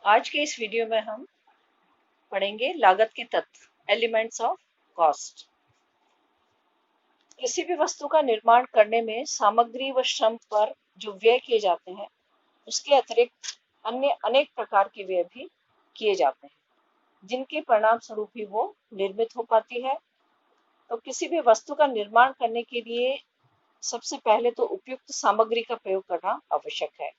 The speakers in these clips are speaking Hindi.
आज के इस वीडियो में हम पढ़ेंगे लागत के तत्व, एलिमेंट्स ऑफ कॉस्ट। किसी भी वस्तु का निर्माण करने में सामग्री व श्रम पर जो व्यय किए जाते हैं, उसके अतिरिक्त अन्य अनेक प्रकार के व्यय भी किए जाते हैं, जिनके परिणाम स्वरूप ही वो निर्मित हो पाती है। तो किसी भी वस्तु का निर्माण करने के लिए सबसे पहले तो उपयुक्त सामग्री का प्रयोग करना आवश्यक है,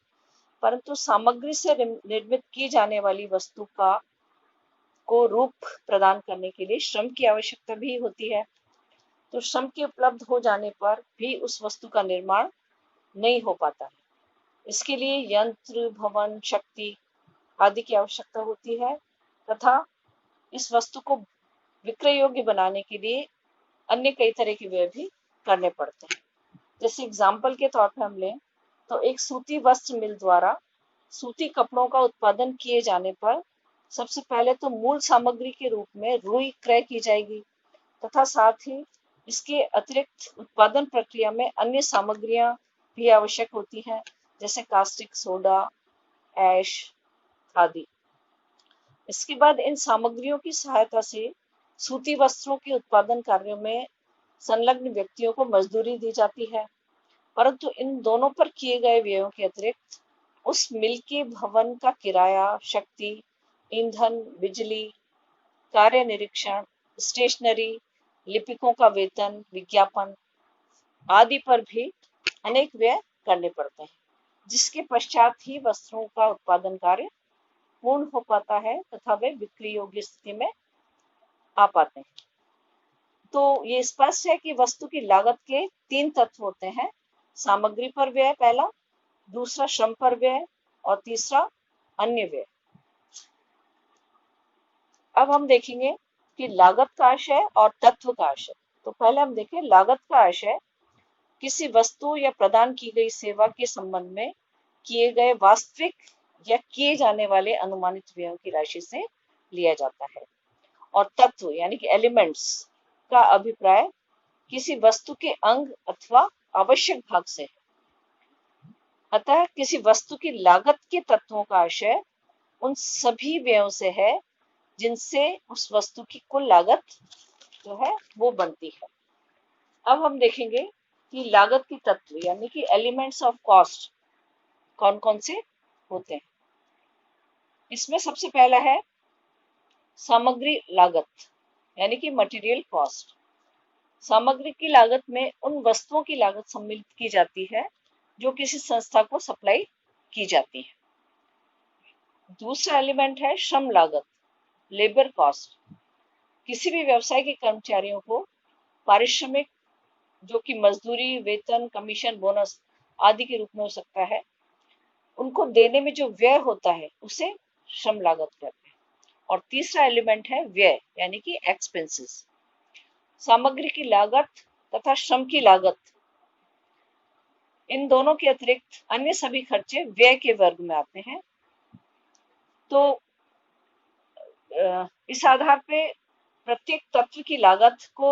परंतु सामग्री से निर्मित की जाने वाली वस्तु को रूप प्रदान करने के लिए श्रम की आवश्यकता भी होती है। तो श्रम के उपलब्ध हो जाने पर भी उस वस्तु का निर्माण नहीं हो पाता है। इसके लिए यंत्र, भवन, शक्ति आदि की आवश्यकता होती है तथा इस वस्तु को विक्रय योग्य बनाने के लिए अन्य कई तरह के व्यय भी करने पड़ते हैं। जैसे एग्जाम्पल के तौर पर हम लें तो एक सूती वस्त्र मिल द्वारा सूती कपड़ों का उत्पादन किए जाने पर सबसे पहले तो मूल सामग्री के रूप में रुई क्रय की जाएगी तथा साथ ही इसके अतिरिक्त उत्पादन प्रक्रिया में अन्य सामग्रियां भी आवश्यक होती हैं, जैसे कास्टिक सोडा, ऐश आदि। इसके बाद इन सामग्रियों की सहायता से सूती वस्त्रों के उत्पादन कार्यों में संलग्न व्यक्तियों को मजदूरी दी जाती है, परंतु इन दोनों पर किए गए व्ययों के अतिरिक्त उस मिल के भवन का किराया, शक्ति, ईंधन, बिजली, कार्य निरीक्षण, स्टेशनरी, लिपिकों का वेतन, विज्ञापन आदि पर भी अनेक व्यय करने पड़ते हैं, जिसके पश्चात ही वस्त्रों का उत्पादन कार्य पूर्ण हो पाता है तथा वे बिक्री योग्य स्थिति में आ पाते हैं। तो ये स्पष्ट है कि वस्तु की लागत के 3 तत्व होते हैं: सामग्री पर व्यय पहला, दूसरा श्रम पर व्यय और तीसरा अन्य व्यय। अब हम देखेंगे कि लागत का आशय और तत्व का आशय। तो पहले हम देखें लागत का आशय किसी वस्तु या प्रदान की गई सेवा के संबंध में किए गए वास्तविक या किए जाने वाले अनुमानित व्ययों की राशि से लिया जाता है। और तत्व यानी कि एलिमेंट्स का अभिप्राय किसी वस्तु के अंग अथवा आवश्यक भाग से है। अतः किसी वस्तु की लागत के तत्वों का आशय उन सभी व्ययों से है जिनसे उस वस्तु की कुल लागत जो है वो बनती है। अब हम देखेंगे कि लागत के तत्व यानी कि एलिमेंट्स ऑफ कॉस्ट कौन कौन से होते हैं। इसमें सबसे पहला है सामग्री लागत यानी कि मटेरियल कॉस्ट। सामग्री की लागत में उन वस्तुओं की लागत सम्मिलित की जाती है जो किसी संस्था को सप्लाई की जाती है। दूसरा एलिमेंट है श्रम लागत, लेबर कॉस्ट। किसी भी व्यवसाय के कर्मचारियों को पारिश्रमिक जो कि मजदूरी, वेतन, कमीशन, बोनस आदि के रूप में हो सकता है, उनको देने में जो व्यय होता है उसे श्रम लागत कहते हैं। और तीसरा एलिमेंट है व्यय यानी कि एक्सपेंसेस। सामग्री की लागत तथा श्रम की लागत, इन दोनों के अतिरिक्त अन्य सभी खर्चे व्यय के वर्ग में आते हैं। तो इस आधार पे प्रत्येक तत्व की लागत को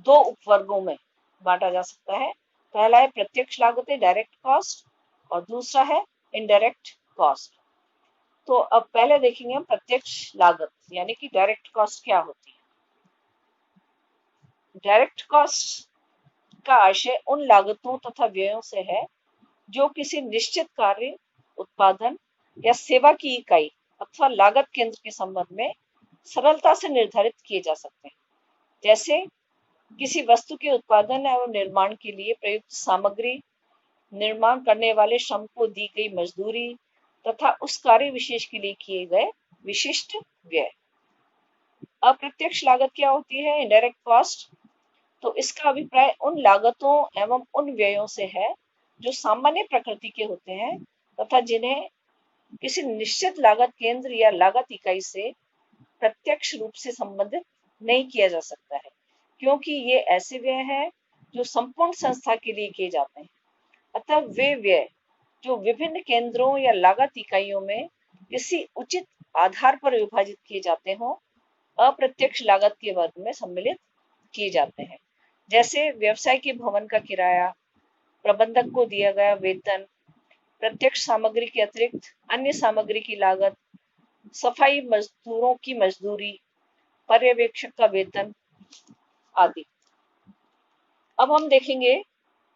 2 उपवर्गों में बांटा जा सकता है। पहला है प्रत्यक्ष लागत डायरेक्ट कॉस्ट और दूसरा है इनडायरेक्ट कॉस्ट। तो अब पहले देखेंगे हम प्रत्यक्ष लागत यानी कि डायरेक्ट कॉस्ट क्या होती है। डायरेक्ट कॉस्ट का आशय उन लागतों तथा व्ययों से है जो किसी निश्चित कार्य, उत्पादन या सेवा की इकाई अथवा लागत केंद्र के संबंध में सरलता से निर्धारित किए जा सकते हैं। जैसे किसी वस्तु के उत्पादन एवं निर्माण के लिए प्रयुक्त सामग्री, निर्माण करने वाले श्रम को दी गई मजदूरी तथा उस कार्य विशेष के लिए किए गए विशिष्ट व्यय। अप्रत्यक्ष लागत क्या होती है, इनडायरेक्ट कॉस्ट। तो इसका अभिप्राय उन लागतों एवं उन व्ययों से है जो सामान्य प्रकृति के होते हैं तथा जिन्हें किसी निश्चित लागत केंद्र या लागत इकाई से प्रत्यक्ष रूप से संबंधित नहीं किया जा सकता है, क्योंकि ये ऐसे व्यय हैं जो संपूर्ण संस्था के लिए किए जाते हैं। अतः वे व्यय जो विभिन्न केंद्रों या लागत इकाइयों में किसी उचित आधार पर विभाजित किए जाते हों, अप्रत्यक्ष लागत के वर्ग में सम्मिलित किए जाते हैं। जैसे व्यवसाय के भवन का किराया, प्रबंधक को दिया गया वेतन, प्रत्यक्ष सामग्री के अतिरिक्त अन्य सामग्री की लागत, सफाई मजदूरों की मजदूरी, पर्यवेक्षक का वेतन आदि। अब हम देखेंगे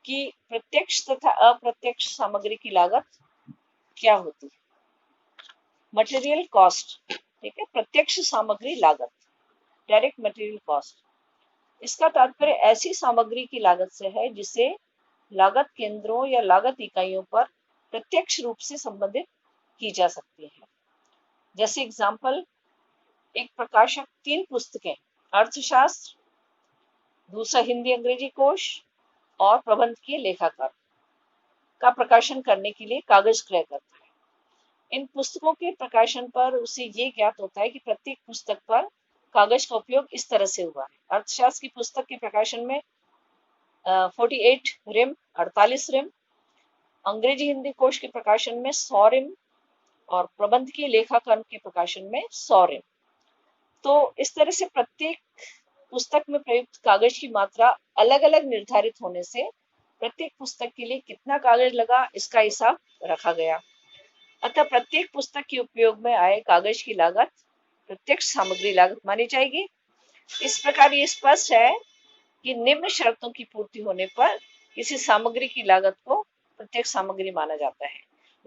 कि प्रत्यक्ष तथा अप्रत्यक्ष सामग्री की लागत क्या होती है। मटेरियल कॉस्ट, ठीक है, प्रत्यक्ष सामग्री लागत, डायरेक्ट मटेरियल कॉस्ट। इसका तात्पर्य ऐसी सामग्री की लागत से है जिसे लागत केंद्रों या लागत इकाइयों पर प्रत्यक्ष रूप से संबंधित की जा सकती है। जैसे एग्जाम्पल, एक प्रकाशक 3 पुस्तकें, अर्थशास्त्र, दूसरा हिंदी अंग्रेजी कोश और प्रबंधकीय लेखाकार का प्रकाशन करने के लिए कागज क्रय करता है। इन पुस्तकों के प्रकाशन पर उसे ये ज्ञात होता है कि प्रत्येक पुस्तक पर कागज का उपयोग इस तरह से हुआ है। अर्थशास्त्र की पुस्तक के प्रकाशन में 48 रिम, 48 रिम, अंग्रेजी हिंदी कोश के प्रकाशन में 100 रिम और प्रबंधकीय लेखाकरण के प्रकाशन में 100 रिम। तो इस तरह से प्रत्येक पुस्तक में प्रयुक्त कागज की मात्रा अलग अलग निर्धारित होने से प्रत्येक पुस्तक के लिए कितना कागज लगा इसका हिसाब रखा गया। अतः प्रत्येक पुस्तक के उपयोग में आए कागज की लागत प्रत्यक्ष सामग्री लागत मानी जाएगी। इस प्रकार ये स्पष्ट है कि निम्न शर्तों की पूर्ति होने पर किसी सामग्री की लागत को प्रत्यक्ष सामग्री माना जाता है।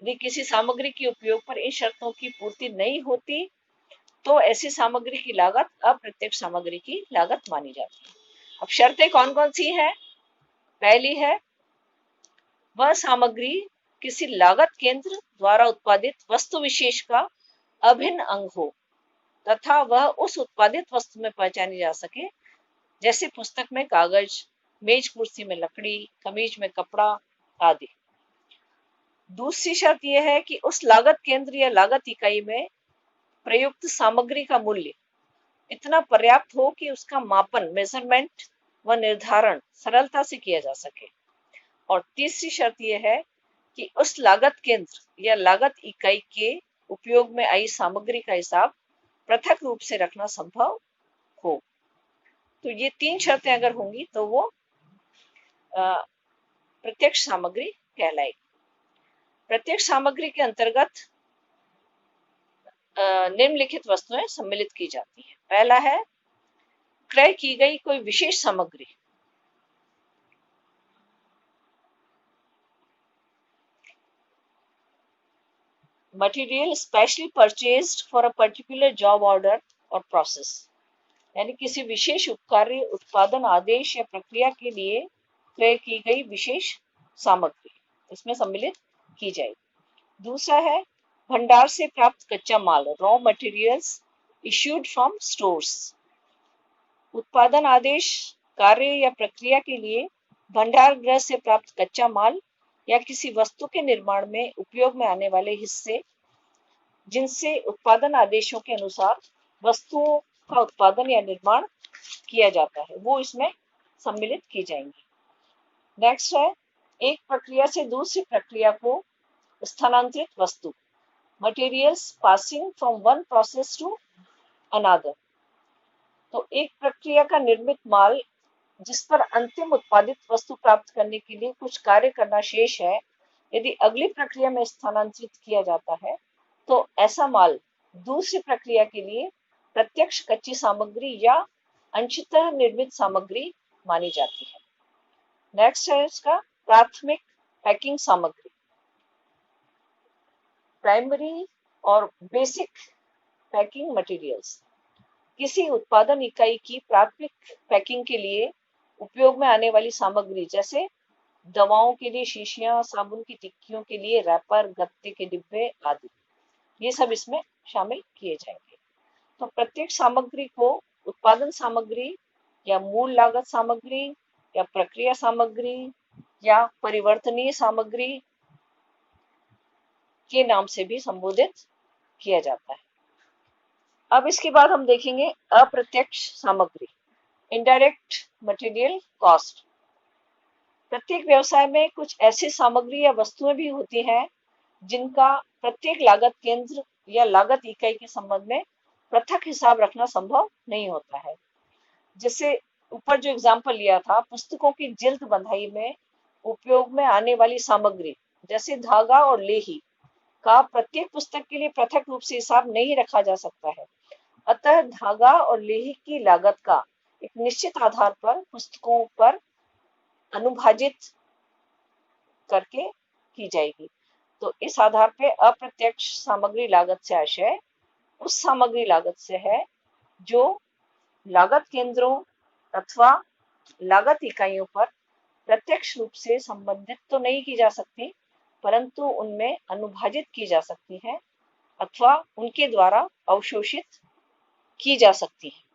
यदि किसी सामग्री के उपयोग पर इन शर्तों की पूर्ति नहीं होती तो ऐसी सामग्री की लागत अप्रत्यक्ष सामग्री की लागत मानी जाती है। अब शर्तें कौन कौन सी है? पहली है, वह सामग्री किसी लागत केंद्र द्वारा उत्पादित वस्तु विशेष का अभिन्न अंग हो तथा वह उस उत्पादित वस्तु में पहचानी जा सके, जैसे पुस्तक में कागज, मेज कुर्सी में लकड़ी, कमीज में कपड़ा आदि। दूसरी शर्त यह है कि उस लागत केंद्र या लागत इकाई में प्रयुक्त सामग्री का मूल्य इतना पर्याप्त हो कि उसका मापन, मेजरमेंट व निर्धारण सरलता से किया जा सके। और तीसरी शर्त यह है कि उस लागत केंद्र या लागत इकाई के उपयोग में आई सामग्री का हिसाब पृथक रूप से रखना संभव हो। तो ये 3 शर्तें अगर होंगी तो वो प्रत्यक्ष सामग्री कहलाएगी। प्रत्यक्ष सामग्री के अंतर्गत निम्नलिखित वस्तुएं सम्मिलित की जाती है। पहला है, क्रय की गई कोई विशेष सामग्री। Material specially purchased for a particular job order और प्रोसेस, यानी किसी विशेष उपकार्य, उत्पादन, आदेश या प्रक्रिया के लिए क्रय की गई विशेष सामग्री इसमें सम्मिलित की जाएगी। दूसरा है, भंडार से प्राप्त कच्चा माल, raw materials issued from stores. उत्पादन, आदेश, कार्य या प्रक्रिया के लिए भंडार गृह से प्राप्त कच्चा माल या किसी वस्तु के निर्माण में उपयोग में आने वाले हिस्से, जिनसे उत्पादन आदेशों के अनुसार वस्तुओं का उत्पादन या निर्माण किया जाता है, वो इसमें सम्मिलित की जाएंगी। नेक्स्ट है, एक प्रक्रिया से दूसरी प्रक्रिया को स्थानांतरित वस्तु, materials passing from one process to another. तो एक प्रक्रिया का निर्मित माल जिस पर अंतिम उत्पादित वस्तु प्राप्त करने के लिए कुछ कार्य करना शेष है, यदि अगली प्रक्रिया में स्थानांतरित किया जाता है तो ऐसा माल दूसरी प्रक्रिया के लिए प्रत्यक्ष कच्ची सामग्री या अंशतः निर्मित सामग्री मानी जाती है। नेक्स्ट है इसका प्राथमिक पैकिंग सामग्री, प्राइमरी और बेसिक पैकिंग मटेरियल्स। किसी उत्पादन इकाई की प्राथमिक पैकिंग के लिए उपयोग में आने वाली सामग्री, जैसे दवाओं के लिए शीशियां, साबुन की टिक्कियों के लिए रैपर, गत्ते के डिब्बे आदि, ये सब इसमें शामिल किए जाएंगे। तो प्रत्येक सामग्री को उत्पादन सामग्री या मूल लागत सामग्री या प्रक्रिया सामग्री या परिवर्तनीय सामग्री के नाम से भी संबोधित किया जाता है। अब इसके बाद हम देखेंगे अप्रत्यक्ष सामग्री, इनडायरेक्ट मटेरियल कॉस्ट। प्रत्येक व्यवसाय में कुछ ऐसी सामग्री या वस्तुएं भी होती हैं जिनका प्रत्येक लागत केंद्र या लागत इकाई के संबंध में पृथक हिसाब रखना संभव नहीं होता है। जैसे ऊपर जो एग्जाम्पल लिया था, पुस्तकों की जिल्द बंधाई में उपयोग में आने वाली सामग्री, जैसे धागा और लेही, का प्रत्येक पुस्तक के लिए पृथक रूप से हिसाब नहीं रखा जा सकता है। अतः धागा और लेह की लागत का एक निश्चित आधार पर पुस्तकों पर अनुभाजित करके की जाएगी। तो इस आधार पे अप्रत्यक्ष सामग्री लागत से आशय उस सामग्री लागत से है जो लागत केंद्रों अथवा लागत इकाइयों पर प्रत्यक्ष रूप से संबंधित तो नहीं की जा सकती, परंतु उनमें अनुभाजित की जा सकती है अथवा उनके द्वारा अवशोषित की जा सकती है।